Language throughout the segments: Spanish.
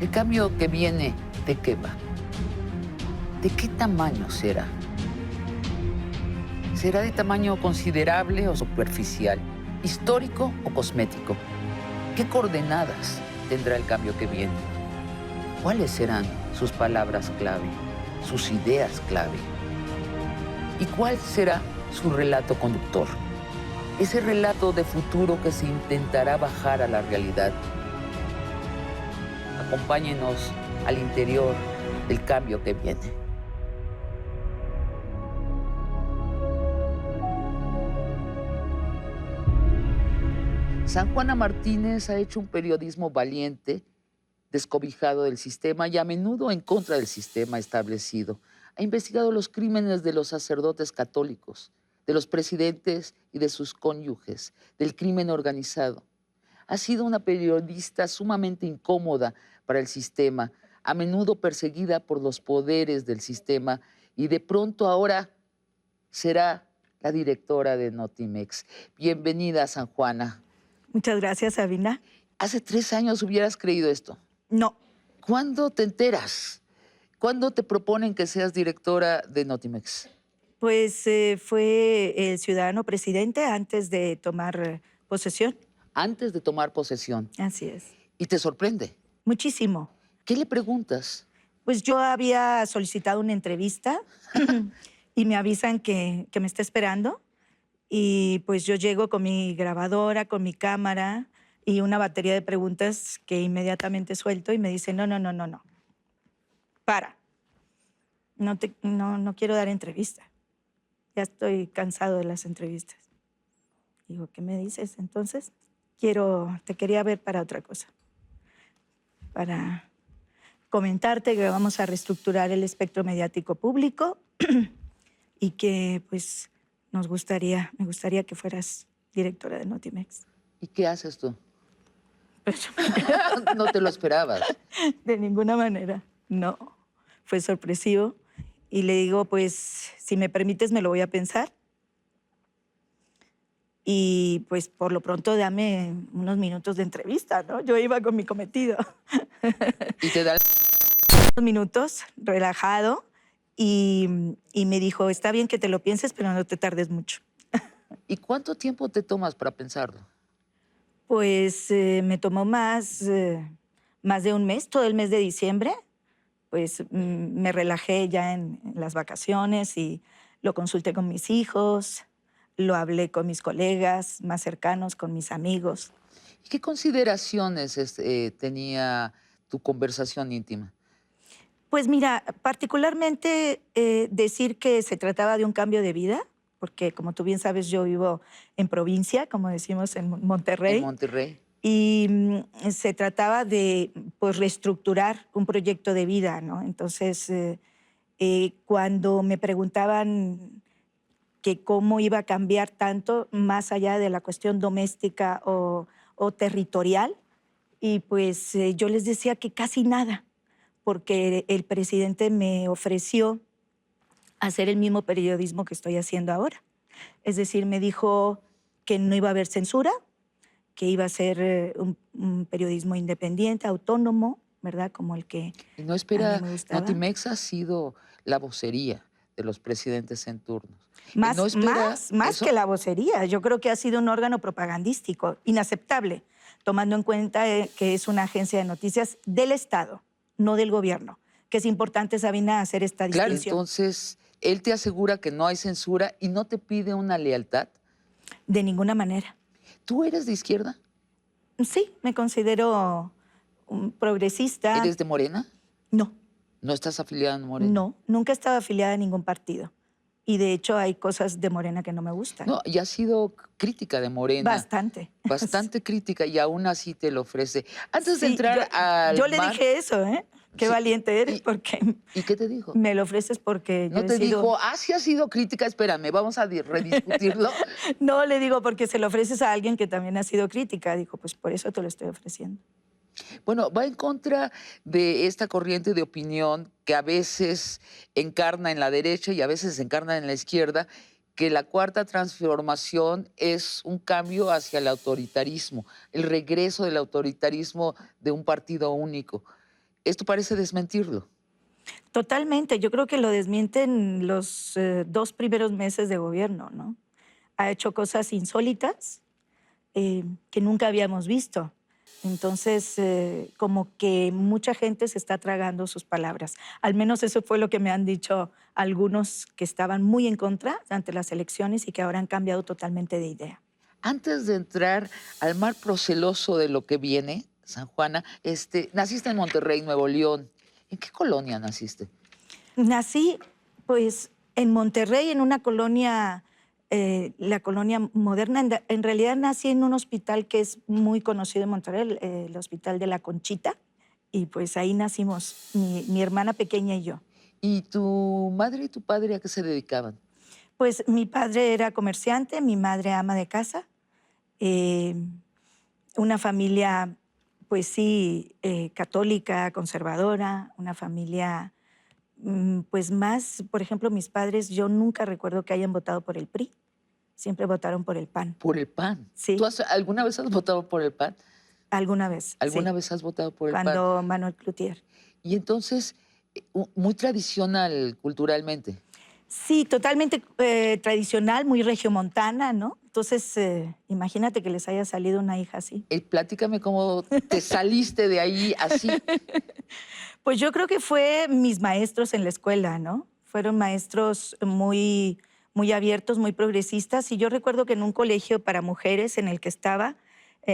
El cambio que viene, ¿de qué va? ¿De qué tamaño será? ¿Será de tamaño considerable o superficial? ¿Histórico o cosmético? ¿Qué coordenadas tendrá el cambio que viene? ¿Cuáles serán sus palabras clave, sus ideas clave? ¿Y cuál será su relato conductor? Ese relato de futuro que se intentará bajar a la realidad. Acompáñenos al interior del cambio que viene. San Juana Martínez ha hecho un periodismo valiente, descobijado del sistema y a menudo en contra del sistema establecido. Ha investigado los crímenes de los sacerdotes católicos, de los presidentes y de sus cónyuges, del crimen organizado. Ha sido una periodista sumamente incómoda para el sistema, a menudo perseguida por los poderes del sistema y de pronto ahora será la directora de Notimex. Bienvenida, San Juana. Muchas gracias, Sabina. Hace 3 años hubieras creído esto. No, ¿Cuándo te enteras? ¿Cuándo te proponen que seas directora de Notimex? pues fue el ciudadano presidente antes de tomar posesión. Antes de tomar posesión. Así es. ¿Y te sorprende? Muchísimo. ¿Qué le preguntas? Pues yo había solicitado una entrevista y me avisan que me está esperando. Y pues yo llego con mi grabadora, con mi cámara y una batería de preguntas que inmediatamente suelto y me dice, no. Para. No quiero dar entrevista. Ya estoy cansado de las entrevistas. Digo, ¿qué me dices? Entonces, te quería ver para otra cosa. Para comentarte que vamos a reestructurar el espectro mediático público y que, pues, me gustaría que fueras directora de Notimex. ¿Y qué haces tú? Pues, No te lo esperabas. de ninguna manera, no. Fue sorpresivo. Y le digo, pues, si me permites, me lo voy a pensar. Y pues por lo pronto dame unos minutos de entrevista, ¿no? Yo iba con mi cometido. Y te da Unos minutos, relajado, y me dijo, está bien que te lo pienses, pero no te tardes mucho. ¿Y cuánto tiempo te tomas para pensarlo? Pues me tomó más de un mes, todo el mes de diciembre. Pues me relajé ya en las vacaciones y lo consulté con mis hijos, lo hablé con mis colegas más cercanos, con mis amigos. ¿Y qué consideraciones tenía tu conversación íntima? Pues mira, particularmente decir que se trataba de un cambio de vida, porque como tú bien sabes, yo vivo en provincia, como decimos en Monterrey. En Monterrey. Y se trataba de pues, reestructurar un proyecto de vida, ¿no? Entonces, cuando me preguntaban que cómo iba a cambiar tanto más allá de la cuestión doméstica o territorial, y pues yo les decía que casi nada, porque el presidente me ofreció hacer el mismo periodismo que estoy haciendo ahora. Es decir, me dijo que no iba a haber censura, que iba a ser un periodismo independiente, autónomo, ¿verdad? Como el que Y no a espera, mí me gustaba. Notimex ha sido la vocería de los presidentes en turnos. Más, ¿No espera más eso? que la vocería. Yo creo que ha sido un órgano propagandístico, inaceptable, tomando en cuenta que es una agencia de noticias del Estado, no del gobierno. Que es importante, Sabina, hacer esta Claro, distinción. entonces, él te asegura que no hay censura y no te pide una lealtad. De ninguna manera. ¿Tú eres de izquierda? Sí, me considero un progresista. ¿Eres de Morena? No. ¿No estás afiliada a Morena? No, nunca he estado afiliada a ningún partido. Y de hecho hay cosas de Morena que no me gustan. No, y has sido crítica de Morena. Bastante. Bastante crítica y aún así te lo ofrece. Antes de Sí, entrar al yo le mar, dije eso, ¿eh? Qué Sí, valiente eres y- porque ¿y qué te dijo? me lo ofreces porque yo No he te sido... dijo, sí has sido crítica, espérame, vamos a rediscutirlo. No, le digo porque se lo ofreces a alguien que también ha sido crítica. Dijo, pues por eso te lo estoy ofreciendo. Bueno, va en contra de esta corriente de opinión que a veces encarna en la derecha y a veces encarna en la izquierda, que la cuarta transformación es un cambio hacia el autoritarismo, el regreso del autoritarismo de un partido único. Esto parece desmentirlo. Totalmente, yo creo que lo desmienten los 2 primeros meses de gobierno, ¿no? Ha hecho cosas insólitas, que nunca habíamos visto. Entonces, como que mucha gente se está tragando sus palabras. Al menos eso fue lo que me han dicho algunos que estaban muy en contra ante las elecciones y que ahora han cambiado totalmente de idea. Antes de entrar al mar proceloso de lo que viene, San Juana, naciste en Monterrey, Nuevo León. ¿En qué colonia naciste? Nací, pues, en Monterrey, en una colonia, la colonia moderna. En realidad nací en un hospital que es muy conocido en Monterrey, el Hospital de la Conchita, y pues ahí nacimos, mi hermana pequeña y yo. ¿Y tu madre y tu padre a qué se dedicaban? Pues mi padre era comerciante, mi madre ama de casa, eh, una familia, pues sí, católica, conservadora, una familia. Pues más, por ejemplo, mis padres, yo nunca recuerdo que hayan votado por el PRI, siempre votaron por el PAN. Por el PAN. Sí, ¿Alguna vez has votado por el PAN? alguna vez, ¿Alguna sí, vez has votado por el PAN? cuando Manuel Cloutier. Y entonces, muy tradicional culturalmente. Sí, totalmente tradicional, muy regiomontana, ¿no? Entonces, imagínate que les haya salido una hija así. Platícame cómo te saliste de ahí así. Pues yo creo que fue mis maestros en la escuela, ¿no? Fueron maestros muy, muy abiertos, muy progresistas. Y yo recuerdo que en un colegio para mujeres en el que estaba,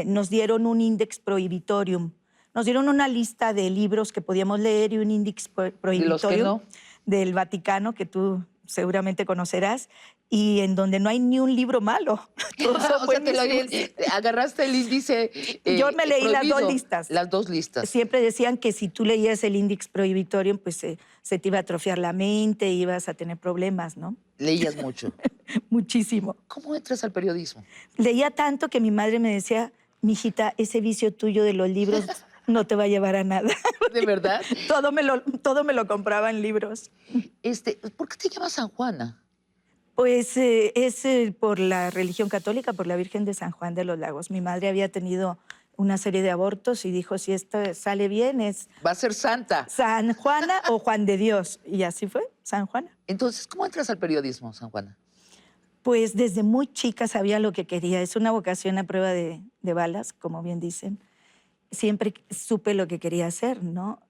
nos dieron un index prohibitorium. Nos dieron una lista de libros que podíamos leer y un index De los que prohibitorium no. del Vaticano, que tú seguramente conocerás, y en donde no hay ni un libro malo. Todos son O sea, buenísimos. agarraste el índice Yo me leí las dos prohibido. listas. Las dos listas. Siempre decían que si tú leías el Index Prohibitorium, pues se te iba a atrofiar la mente, ibas a tener problemas, ¿no? Leías mucho. Muchísimo. ¿Cómo entras al periodismo? Leía tanto que mi madre me decía, mijita, ese vicio tuyo de los libros no te va a llevar a nada. ¿De verdad? Todo me lo compraba en libros. ¿Por qué te llamas San Juana? Pues es por la religión católica, por la Virgen de San Juan de los Lagos. Mi madre había tenido una serie de abortos y dijo, si esto sale bien, es Va a ser santa. San Juana o Juan de Dios. Y así fue, San Juana. Entonces, ¿cómo entras al periodismo, San Juana? Pues desde muy chica sabía lo que quería. Es una vocación a prueba de balas, como bien dicen. Siempre supe lo que quería hacer, ¿no?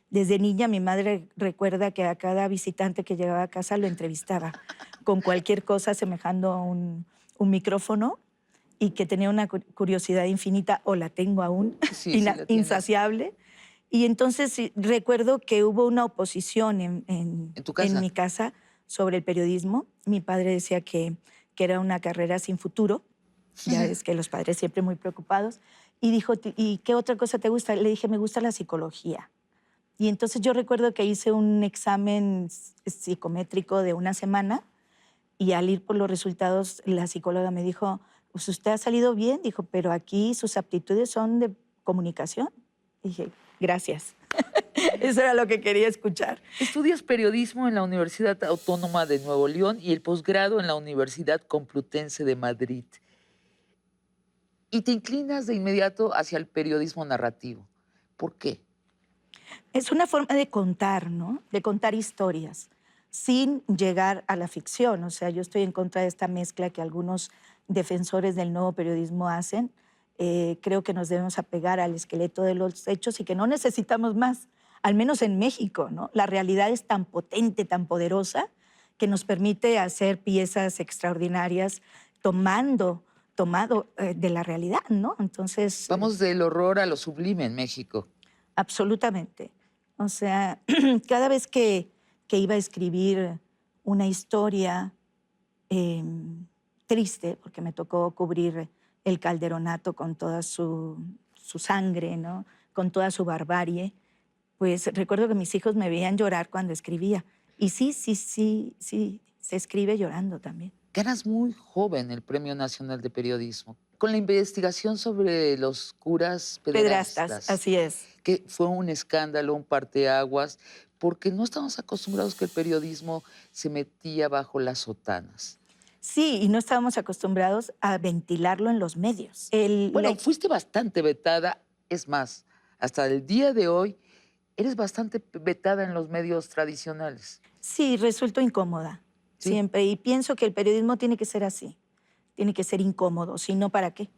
Desde niña mi madre recuerda que a cada visitante que llegaba a casa lo entrevistaba con cualquier cosa asemejando a un micrófono y que tenía una curiosidad infinita, o la tengo aún, Sí, la tienes. insaciable. Y entonces sí, recuerdo que hubo una oposición ¿En tu casa? en mi casa sobre el periodismo. Mi padre decía que era una carrera sin futuro. Ya ves que los padres siempre muy preocupados. Y dijo, ¿y qué otra cosa te gusta? Le dije, me gusta la psicología. Y entonces yo recuerdo que hice un examen psicométrico de una semana y al ir por los resultados, la psicóloga me dijo, pues usted ha salido bien, dijo, pero aquí sus aptitudes son de comunicación. Dije, gracias. Eso era lo que quería escuchar. Estudias periodismo en la Universidad Autónoma de Nuevo León y el posgrado en la Universidad Complutense de Madrid. Y te inclinas de inmediato hacia el periodismo narrativo. ¿Por qué? Es una forma de contar, ¿no? De contar historias, sin llegar a la ficción. O sea, yo estoy en contra de esta mezcla que algunos defensores del nuevo periodismo hacen. Creo que nos debemos apegar al esqueleto de los hechos y que no necesitamos más, al menos en México, ¿no? La realidad es tan potente, tan poderosa, que nos permite hacer piezas extraordinarias tomado de la realidad, ¿no? Entonces, Vamos del horror a lo sublime en México. absolutamente. O sea, cada vez que iba a escribir una historia triste, porque me tocó cubrir el Calderonato con toda su sangre, ¿no? Con toda su barbarie, pues recuerdo que mis hijos me veían llorar cuando escribía. Y sí, se escribe llorando también. Ganas muy joven el Premio Nacional de Periodismo con la investigación sobre los curas Pedrastas, así es. que fue un escándalo, un parteaguas, porque no estamos acostumbrados que el periodismo se metía bajo las sotanas. Sí, y no estábamos acostumbrados a ventilarlo en los medios. Bueno, fuiste bastante vetada, es más, hasta el día de hoy, eres bastante vetada en los medios tradicionales, Sí, resulto incómoda, ¿sí? siempre. Y pienso que el periodismo tiene que ser así, tiene que ser incómodo, si no, ¿para qué?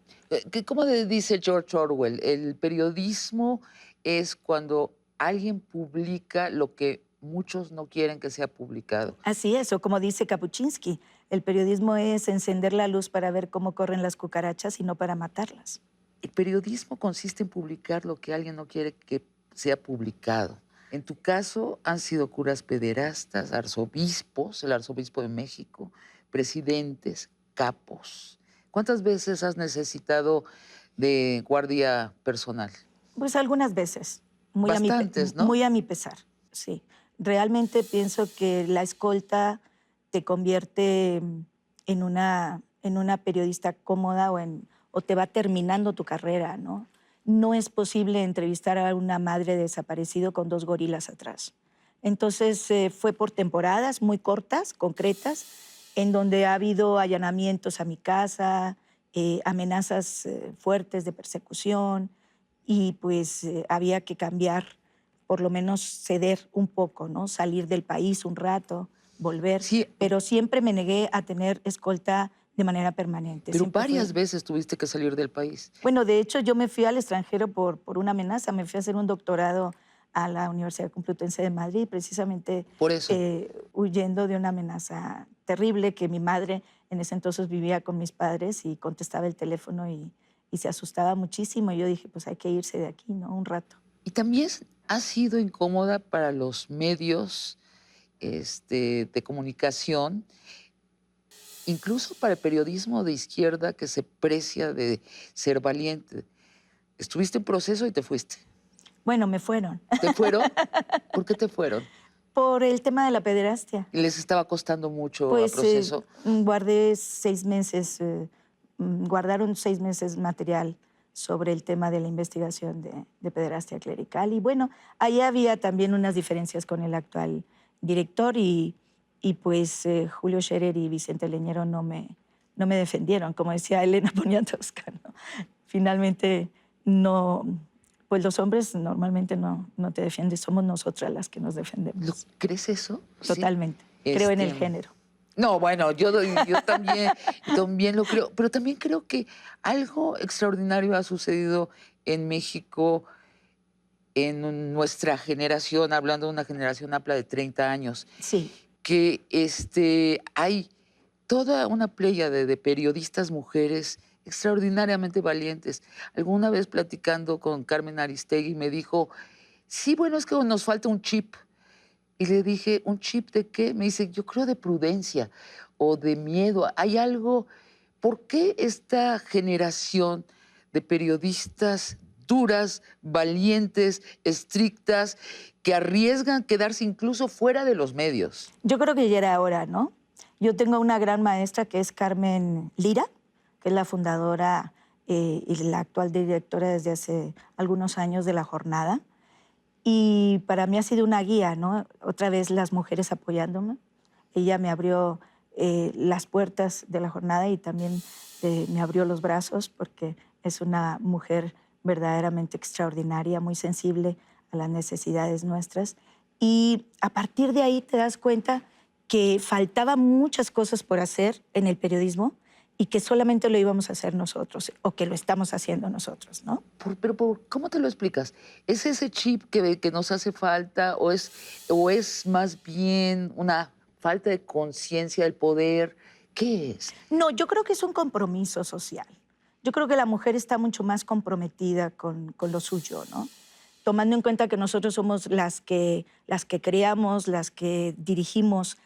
¿Cómo dice George Orwell? El periodismo es cuando alguien publica lo que muchos no quieren que sea publicado. Así es, o como dice Kapuczynski, el periodismo es encender la luz para ver cómo corren las cucarachas y no para matarlas. El periodismo consiste en publicar lo que alguien no quiere que sea publicado. En tu caso han sido curas pederastas, arzobispos, el arzobispo de México, presidentes, capos. ¿Cuántas veces has necesitado de guardia personal? Pues algunas veces, Bastantes, ¿no? muy a mi pesar, sí. Realmente pienso que la escolta te convierte en una periodista cómoda o te va terminando tu carrera, ¿no? No es posible entrevistar a una madre desaparecido con 2 gorilas atrás. Entonces fue por temporadas muy cortas, concretas, en donde ha habido allanamientos a mi casa, amenazas fuertes de persecución, y pues había que cambiar, por lo menos ceder un poco, ¿no? Salir del país un rato, volver, Sí, pero siempre me negué a tener escolta de manera permanente. pero Siempre varias fue... veces tuviste que salir del país. Bueno, de hecho yo me fui al extranjero por una amenaza, me fui a hacer un doctorado a la Universidad Complutense de Madrid, precisamente Por eso. huyendo de una amenaza terrible que mi madre en ese entonces vivía con mis padres y contestaba el teléfono y se asustaba muchísimo. Y yo dije, pues hay que irse de aquí, ¿no? Un rato. Y también ha sido incómoda para los medios de comunicación, incluso para el periodismo de izquierda que se precia de ser valiente. Estuviste en proceso y te fuiste. Bueno, me fueron ¿Te fueron? ¿Por qué te fueron? por el tema de la pederastia. ¿Les estaba costando mucho a Pues proceso? guardé 6 meses, guardaron 6 meses material sobre el tema de la investigación de pederastia clerical. Y bueno, ahí había también unas diferencias con el actual director y pues Julio Scherer y Vicente Leñero no me defendieron, como decía Elena Poniatowska, ¿no? Finalmente, no, pues los hombres normalmente no te defienden, somos nosotras las que nos defendemos. ¿Crees eso? Sí. Totalmente. Creo en el género. No, bueno, yo también lo creo, pero también creo que algo extraordinario ha sucedido en México en nuestra generación, hablando de una generación amplia de 30 años, Sí. que hay toda una playa de periodistas mujeres extraordinariamente valientes. Alguna vez platicando con Carmen Aristegui me dijo, sí, bueno, es que nos falta un chip. Y le dije, ¿un chip de qué? Me dice, yo creo de prudencia o de miedo. Hay algo, ¿por qué esta generación de periodistas duras, valientes, estrictas, que arriesgan quedarse incluso fuera de los medios? Yo creo que ya era hora, ¿no? Yo tengo una gran maestra que es Carmen Lira, que es la fundadora y la actual directora desde hace algunos años de La Jornada. Y para mí ha sido una guía, ¿no? Otra vez las mujeres apoyándome. Ella me abrió las puertas de La Jornada y también me abrió los brazos porque es una mujer verdaderamente extraordinaria, muy sensible a las necesidades nuestras. Y a partir de ahí te das cuenta que faltaban muchas cosas por hacer en el periodismo y que solamente lo íbamos a hacer nosotros o que lo estamos haciendo nosotros, ¿no? ¿Cómo te lo explicas? ¿Es ese chip que nos hace falta o es más bien una falta de conciencia del poder? ¿Qué es? No, yo creo que es un compromiso social. Yo creo que la mujer está mucho más comprometida con lo suyo, ¿no? Tomando en cuenta que nosotros somos las que creamos, las que dirigimos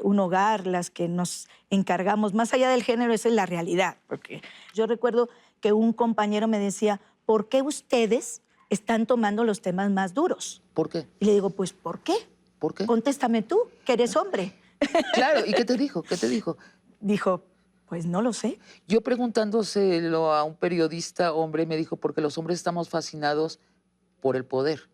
un hogar, las que nos encargamos, más allá del género, esa es la realidad. Porque yo recuerdo que un compañero me decía, ¿por qué ustedes están tomando los temas más duros? ¿Por qué? Y le digo, pues, ¿por qué? ¿Por qué? Contéstame tú, que eres hombre. Claro, ¿y qué te dijo? ¿Qué te dijo? Dijo, pues no lo sé. Yo preguntándoselo a un periodista hombre, me dijo, porque los hombres estamos fascinados por el poder,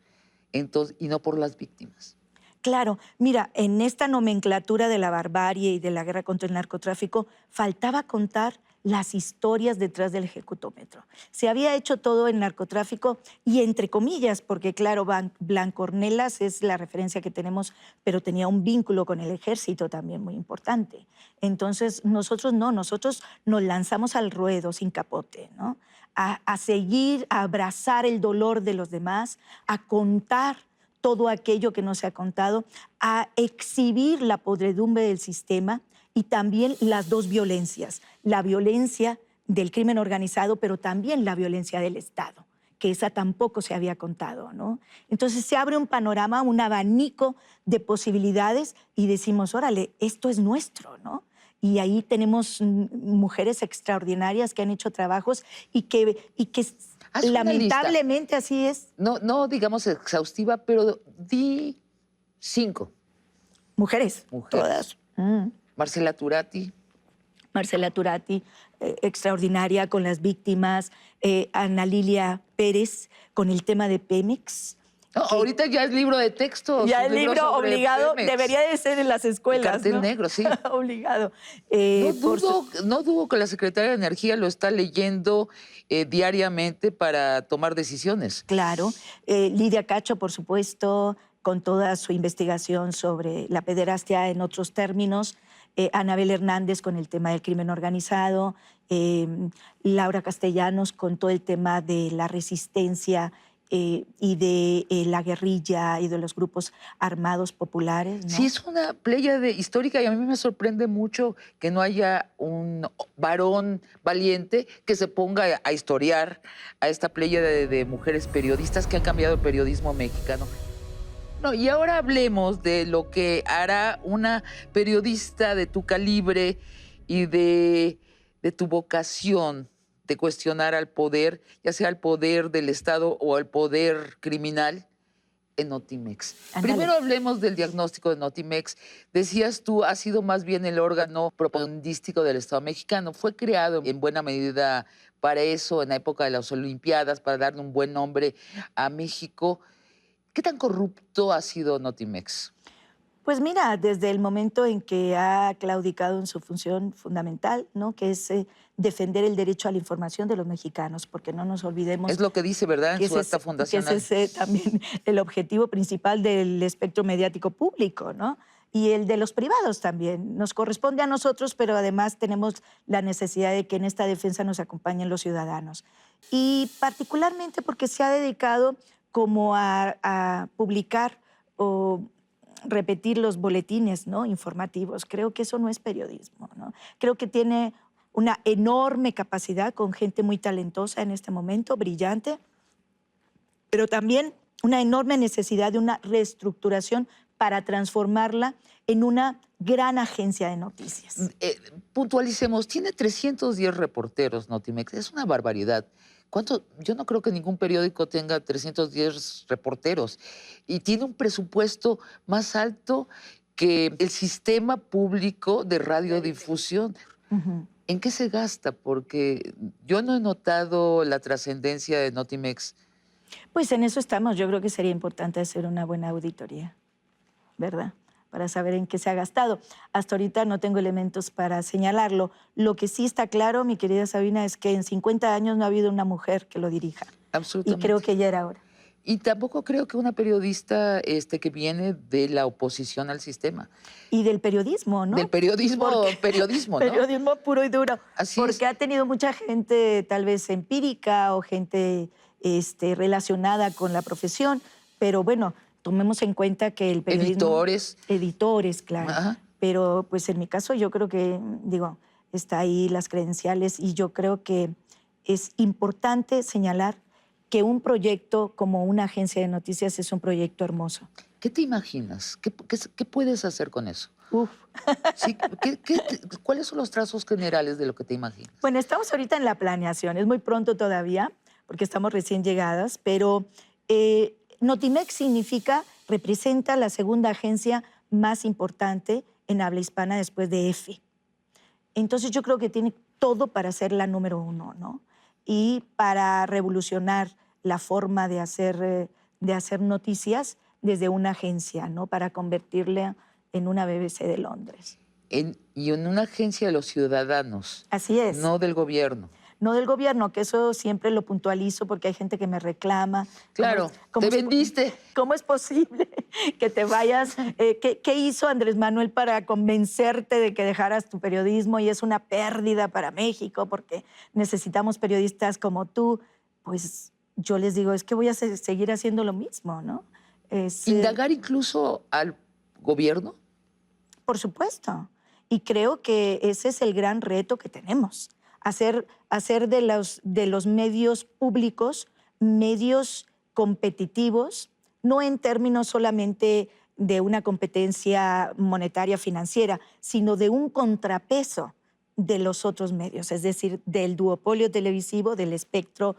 entonces, y no por las víctimas. Claro, mira, en esta nomenclatura de la barbarie y de la guerra contra el narcotráfico faltaba contar las historias detrás del ejecutómetro. Se había hecho todo en narcotráfico y entre comillas, porque claro, Blanco Ornelas es la referencia que tenemos, pero tenía un vínculo con el ejército también muy importante. Entonces nosotros no, nosotros nos lanzamos al ruedo sin capote, ¿no? A seguir, a abrazar el dolor de los demás, a contar todo aquello que no se ha contado, a exhibir la podredumbre del sistema y también las dos violencias, la violencia del crimen organizado, pero también la violencia del Estado, que esa tampoco se había contado, ¿no? Entonces se abre un panorama, un abanico de posibilidades y decimos, órale, esto es nuestro, ¿no? Y ahí tenemos mujeres extraordinarias que han hecho trabajos y que Haz una lista. lamentablemente así es. No digamos exhaustiva, pero di 5 Mujeres, mujeres. todas. Marcela Turati. Marcela Turati, extraordinaria con las víctimas, Ana Lilia Pérez con el tema de Pemex. No, ahorita ya es libro de texto. Ya el libro obligado Pemex. debería de ser en las escuelas, Cartel ¿no? negro, sí. Obligado. No dudo que la Secretaría de Energía lo está leyendo diariamente para tomar decisiones. Claro. Lidia Cacho, por supuesto, con toda su investigación sobre la pederastia en otros términos. Anabel Hernández con el tema del crimen organizado. Laura Castellanos con todo el tema de la resistencia y de la guerrilla y de los grupos armados populares, ¿no? Sí, es una pléyade histórica y a mí me sorprende mucho que no haya un varón valiente que se ponga a historiar a esta pléyade de mujeres periodistas que han cambiado el periodismo mexicano. No, y ahora hablemos de lo que hará una periodista de tu calibre y de tu vocación de cuestionar al poder, ya sea el poder del Estado o el poder criminal en Notimex. Ándale. Primero hablemos del diagnóstico de Notimex. Decías tú, ha sido más bien el órgano propagandístico del Estado mexicano. Fue creado en buena medida para eso, en la época de las Olimpiadas, para darle un buen nombre a México. ¿Qué tan corrupto ha sido Notimex? Pues mira, desde el momento en que ha claudicado en su función fundamental, ¿no? Que es defender el derecho a la información de los mexicanos, porque no nos olvidemos Es lo que dice, ¿verdad?, en su acta que fundacional. ese es también el objetivo principal del espectro mediático público, ¿no? Y el de los privados también. Nos corresponde a nosotros, pero además tenemos la necesidad de que en esta defensa nos acompañen los ciudadanos. Y particularmente porque se ha dedicado como a publicar o repetir los boletines, ¿no?, informativos. Creo que eso no es periodismo, ¿no? Creo que tiene una enorme capacidad con gente muy talentosa en este momento, brillante, pero también una enorme necesidad de una reestructuración para transformarla en una gran agencia de noticias. Puntualicemos, tiene 310 reporteros Notimex, es una barbaridad. ¿Cuánto? Yo no creo que ningún periódico tenga 310 reporteros y tiene un presupuesto más alto que el sistema público de radiodifusión. Ujú. ¿En qué se gasta? Porque yo no he notado la trascendencia de Notimex. Pues en eso estamos. Yo creo que sería importante hacer una buena auditoría, ¿verdad?, para saber en qué se ha gastado. Hasta ahorita no tengo elementos para señalarlo. Lo que sí está claro, mi querida Sabina, es que en 50 años no ha habido una mujer que lo dirija. Y Absolutamente. creo que ya era hora. Y tampoco creo que una periodista que viene de la oposición al sistema. Y del periodismo, ¿no? Del periodismo, Porque- periodismo, ¿no? Periodismo puro y duro. Así Porque es. ha tenido mucha gente tal vez empírica o gente relacionada con la profesión, pero bueno, tomemos en cuenta que el periodismo... Editores. Editores, claro. Ajá. Pero pues en mi caso yo creo que, digo, está ahí las credenciales y yo creo que es importante señalar que un proyecto como una agencia de noticias es un proyecto hermoso. ¿Qué te imaginas? ¿Qué puedes hacer con eso? Uf. Sí, ¿cuáles son los trazos generales de lo que te imaginas? Bueno, estamos ahorita en la planeación, es muy pronto todavía, porque estamos recién llegadas, pero Notimex representa la segunda agencia más importante en habla hispana después de EFE. Entonces yo creo que tiene todo para ser la número 1, ¿no? Y para revolucionar la forma de hacer noticias desde una agencia, ¿no? Para convertirla en una BBC de Londres. y en una agencia de los ciudadanos, Así es. no del gobierno. No del gobierno, que eso siempre lo puntualizo porque hay gente que me reclama. Claro, te vendiste. ¿Cómo es posible que te vayas? ¿Qué hizo Andrés Manuel para convencerte de que dejaras tu periodismo? Y es una pérdida para México porque necesitamos periodistas como tú. Pues yo les digo, es que voy a seguir haciendo lo mismo, ¿no? ¿Indagar incluso al gobierno? Por supuesto. Y creo que ese es el gran reto que tenemos. Hacer de los medios públicos medios competitivos, no en términos solamente de una competencia monetaria financiera, sino de un contrapeso de los otros medios, es decir, del duopolio televisivo, del espectro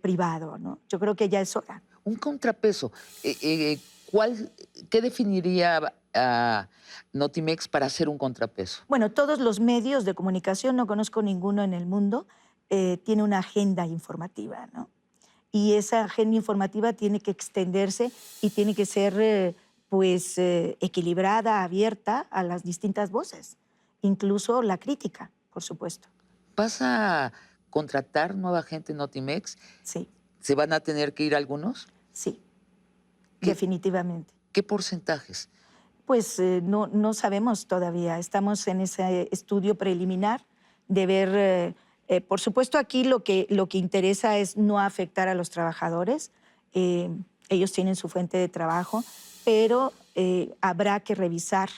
privado, ¿no? Yo creo que ya es hora. Un contrapeso. ¿Qué definiría a Notimex para hacer un contrapeso? Bueno, todos los medios de comunicación, no conozco ninguno en el mundo, tiene una agenda informativa, ¿no? Y esa agenda informativa tiene que extenderse y tiene que ser equilibrada, abierta a las distintas voces, incluso la crítica, por supuesto. ¿Vas a contratar nueva gente en Notimex? Sí. ¿Se van a tener que ir algunos? Sí, definitivamente. ¿Qué porcentajes? Pues no sabemos todavía. Estamos en ese estudio preliminar de ver. Por supuesto, aquí lo que interesa es no afectar a los trabajadores. Ellos tienen su fuente de trabajo, pero habrá que revisar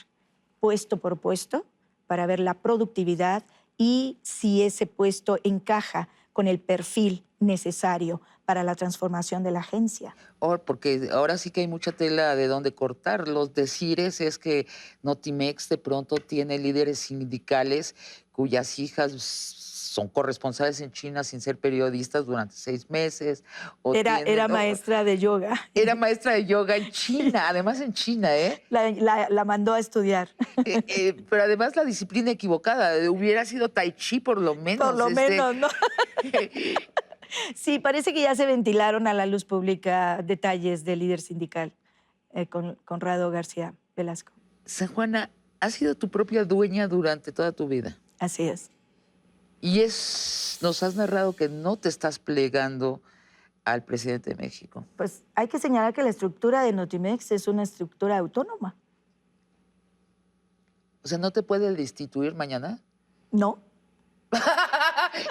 puesto por puesto para ver la productividad y si ese puesto encaja con el perfil necesario para la transformación de la agencia. Porque ahora sí que hay mucha tela de dónde cortar. Los decires es que Notimex de pronto tiene líderes sindicales cuyas hijas son corresponsales en China sin ser periodistas durante 6 meses. Era maestra de yoga. Era maestra de yoga en China, además en China, ¿eh? La mandó a estudiar. Pero además la disciplina equivocada. Hubiera sido tai chi por lo menos. Por lo menos, ¿no? Sí, parece que ya se ventilaron a la luz pública detalles del líder sindical, Conrado García Velasco. San Juana, has sido tu propia dueña durante toda tu vida. Así es. Y nos has narrado que no te estás plegando al presidente de México. Pues hay que señalar que la estructura de Notimex es una estructura autónoma. O sea, ¿no te puede destituir mañana? No.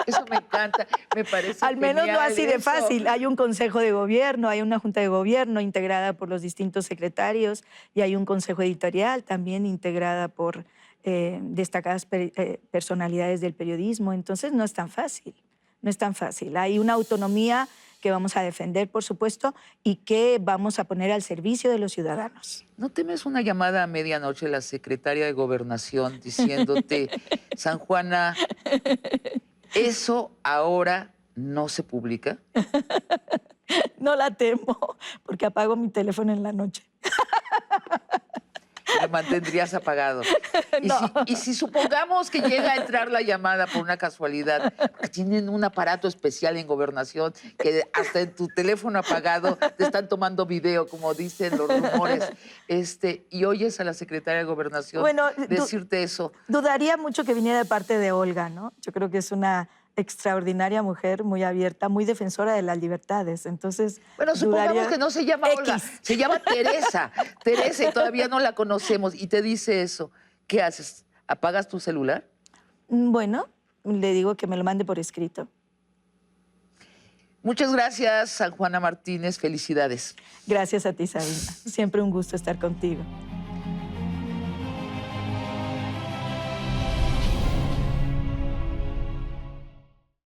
Eso me encanta, me parece Al menos no así de eso. fácil. Hay un consejo de gobierno, hay una junta de gobierno integrada por los distintos secretarios y hay un consejo editorial también integrada por destacadas personalidades del periodismo. Entonces no es tan fácil, no es tan fácil. Hay una autonomía que vamos a defender, por supuesto, y que vamos a poner al servicio de los ciudadanos. ¿No temes una llamada a medianoche de la secretaria de Gobernación diciéndote, San Juana, eso ahora no se publica? No la temo, porque apago mi teléfono en la noche. Lo mantendrías apagado. No. Y si supongamos que llega a entrar la llamada por una casualidad, porque tienen un aparato especial en Gobernación que hasta en tu teléfono apagado te están tomando video, como dicen los rumores, y oyes a la secretaria de Gobernación decirte eso. Dudaría mucho que viniera de parte de Olga, ¿no? Yo creo que es una extraordinaria mujer, muy abierta, muy defensora de las libertades. Entonces, bueno, supongamos que no se llama Olga, se llama Teresa. Teresa, y todavía no la conocemos, y te dice eso. ¿Qué haces? ¿Apagas tu celular? Bueno, le digo que me lo mande por escrito. Muchas gracias, San Juana Martínez. Felicidades. Gracias a ti, Sabina. Siempre un gusto estar contigo.